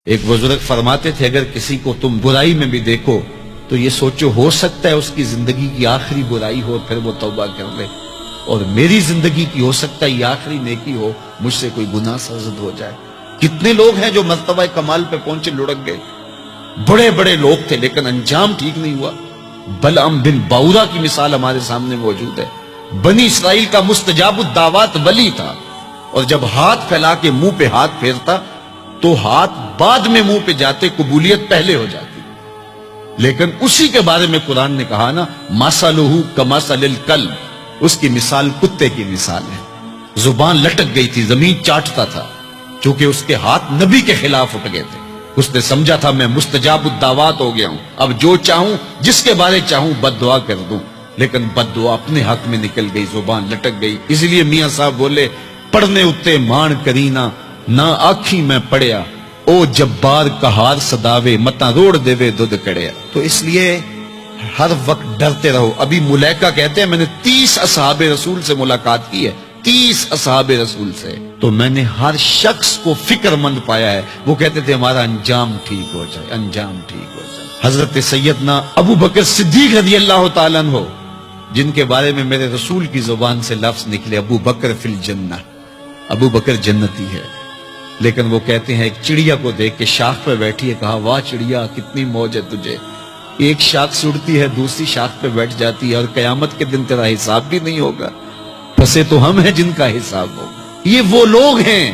ایک بزرگ فرماتے تھے اگر کسی کو تم برائی میں بھی دیکھو تو یہ سوچو ہو سکتا ہے اس کی زندگی کی آخری برائی ہو پھر وہ توبہ کر لے، اور میری زندگی کی ہو سکتا ہے یہ آخری نیکی ہو، مجھ سے کوئی گناہ سرزد ہو جائے۔ کتنے لوگ ہیں جو مرتبہ کمال پہ پہنچے لڑک گئے، بڑے بڑے لوگ تھے لیکن انجام ٹھیک نہیں ہوا۔ بلعم بن باورا کی مثال ہمارے سامنے موجود ہے۔ بنی اسرائیل کا مستجاب الدعوات ولی تھا، اور جب ہاتھ پھیلا کے منہ پہ ہاتھ پھیرتا تو ہاتھ بعد میں منہ پہ جاتے، قبولیت پہلے ہو جاتی۔ لیکن اسی کے بارے میں قرآن نے کہا نا مثلہ کمثل الکلب، اس کی مثال کتے کی مثال ہے۔ زبان لٹک گئی تھی، زمین چاٹتا تھا، چونکہ اس کے ہاتھ نبی کے خلاف اٹھ گئے تھے۔ اس نے سمجھا تھا میں مستجاب الدعوات ہو گیا ہوں، اب جو چاہوں جس کے بارے چاہوں بد دعا کر دوں، لیکن بد دعا اپنے حق میں نکل گئی، زبان لٹک گئی۔ اس لیے میاں صاحب بولے پڑھنے اتے مان کرینا نہ آکھی میں پڑھیا، او جبار کہار صداوے متا روڑ دیوے دودھ کڑیا۔ تو اس لیے ہر وقت ڈرتے رہو۔ ابھی ملیکہ کہتے ہیں میں نے 30 اصحاب رسول سے ملاقات کی ہے، 30 اصحاب رسول سے، تو میں نے ہر شخص کو فکر مند پایا ہے۔ وہ کہتے تھے ہمارا انجام ٹھیک ہو جائے، انجام ٹھیک ہو جائے۔ حضرت سیدنا ابو بکر صدیق رضی اللہ تعالیٰ عنہ، جن کے بارے میں میرے رسول کی زبان سے لفظ نکلے ابو بکر فی الجنہ، ابو بکر جنتی ہے، لیکن وہ کہتے ہیں ایک چڑیا کو دیکھ کے شاخ پہ بیٹھی ہے، کہا واہ چڑیا کتنی موج ہے تجھے، ایک شاخ سے اڑتی ہے دوسری شاخ پہ بیٹھ جاتی ہے، اور قیامت کے دن تیرا حساب بھی نہیں ہوگا، پسے تو ہم ہیں جن کا حساب ہوگا۔ یہ وہ لوگ ہیں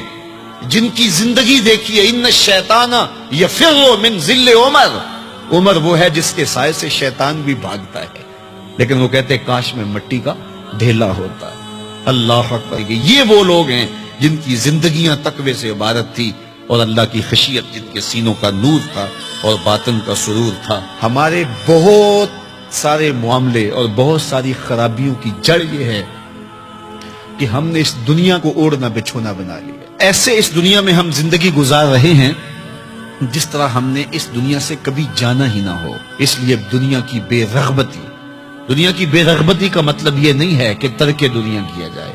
جن کی زندگی دیکھیے، ان الشیطان یفر من ذل عمر، عمر وہ ہے جس کے سائے سے شیطان بھی بھاگتا ہے، لیکن وہ کہتے ہیں کاش میں مٹی کا ڈھیلا ہوتا۔ اللہ اکبر، یہ وہ لوگ ہیں جن کی زندگیاں تقوی سے عبارت تھی، اور اللہ کی خشیت جن کے سینوں کا نور تھا اور باطن کا سرور تھا۔ ہمارے بہت سارے معاملے اور بہت ساری خرابیوں کی جڑ یہ ہے کہ ہم نے اس دنیا کو اوڑھنا بچھونا بنا لیا۔ ایسے اس دنیا میں ہم زندگی گزار رہے ہیں جس طرح ہم نے اس دنیا سے کبھی جانا ہی نہ ہو۔ اس لیے دنیا کی بے رغبتی، دنیا کی بے رغبتی کا مطلب یہ نہیں ہے کہ ترک دنیا کیا جائے۔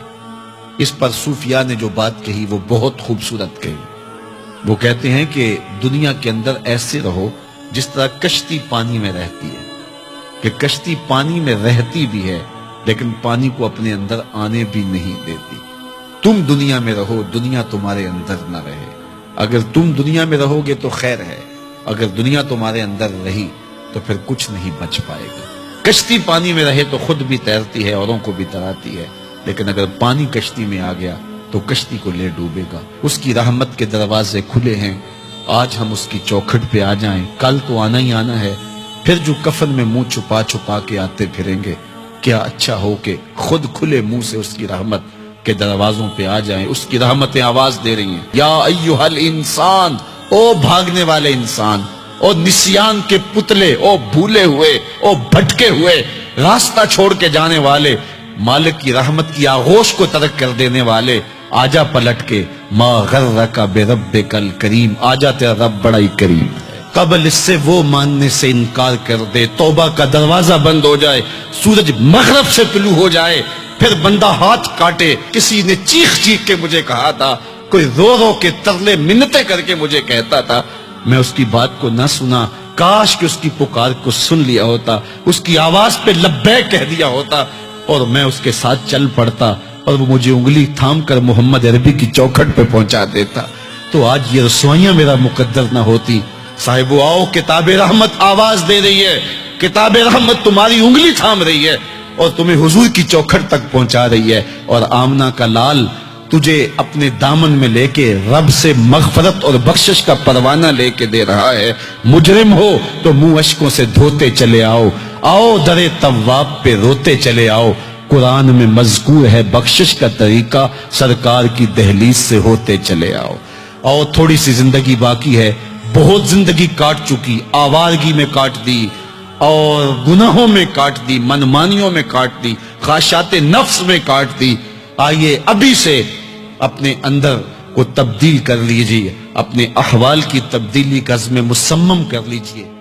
اس پر صوفیاء نے جو بات کہی وہ بہت خوبصورت کہی۔ وہ کہتے ہیں کہ دنیا کے اندر ایسے رہو جس طرح کشتی پانی میں رہتی ہے، کہ کشتی پانی میں رہتی بھی ہے لیکن پانی کو اپنے اندر آنے بھی نہیں دیتی۔ تم دنیا میں رہو، دنیا تمہارے اندر نہ رہے۔ اگر تم دنیا میں رہو گے تو خیر ہے، اگر دنیا تمہارے اندر رہی تو پھر کچھ نہیں بچ پائے گا۔ کشتی پانی میں رہے تو خود بھی تیرتی ہے، اوروں کو بھی تراتی ہے، لیکن اگر پانی کشتی میں آ گیا تو کشتی کو لے ڈوبے گا۔ اس کی رحمت کے دروازے کھلے ہیں، آج ہم اس کی چوکھٹ پہ آ جائیں، کل تو آنا ہی آنا ہے۔ پھر جو کفن میں منہ چھپا چھپا کے آتے پھریں گے، کیا اچھا ہو کہ خود کھلے منہ سے اس کی رحمت کے دروازوں پہ آ جائیں۔ اس کی رحمتیں آواز دے رہی ہیں، یا ایھا الانسان، او بھاگنے والے انسان، او نسیان کے پتلے، او بھولے ہوئے، او بھٹکے ہوئے، راستہ چھوڑ کے جانے والے، مالک کی رحمت کی آغوش کو ترک کر دینے والے، آجا پلٹ کے، ما غرک بربک الکریم، آجا تیرا رب بڑا ہی کریم ہے۔ قبل اس سے وہ ماننے سے انکار کر دے، توبہ کا دروازہ بند ہو جائے، سورج مغرب سے طلوع ہو جائے، پھر بندہ ہاتھ کاٹے۔ کسی نے چیخ چیخ کے مجھے کہا تھا، کوئی رو رو کے ترلے منتیں کر کے مجھے کہتا تھا، میں اس کی بات کو نہ سنا، کاش کہ اس کی پکار کو سن لیا ہوتا، اس کی آواز پہ لبیک کہہ دیا ہوتا، اور میں اس کے ساتھ چل پڑتا، اور وہ مجھے انگلی تھام کر محمد عربی کی چوکھٹ پہ پہنچا دیتا، تو آج یہ رسوائیاں میرا مقدر نہ ہوتی۔ صاحبو آؤ، کتاب رحمت آواز دے رہی ہے، کتاب رحمت تمہاری انگلی تھام رہی ہے اور تمہیں حضور کی چوکھٹ تک پہنچا رہی ہے، اور آمنہ کا لال تجھے اپنے دامن میں لے کے رب سے مغفرت اور بخشش کا پروانہ لے کے دے رہا ہے۔ مجرم ہو تو منہ اشکوں سے دھوتے چلے آؤ، آؤ در تواب پہ روتے چلے آؤ، قرآن میں مذکور ہے بخشش کا طریقہ، سرکار کی دہلیز سے ہوتے چلے آؤ۔ اور تھوڑی سی زندگی باقی ہے، بہت زندگی کاٹ چکی، آوارگی میں کاٹ دی، اور گناہوں میں کاٹ دی، منمانیوں میں کاٹ دی، خواہشات نفس میں کاٹ دی۔ آئیے ابھی سے اپنے اندر کو تبدیل کر لیجئے، اپنے احوال کی تبدیلی کا عزم مصمم کر لیجئے۔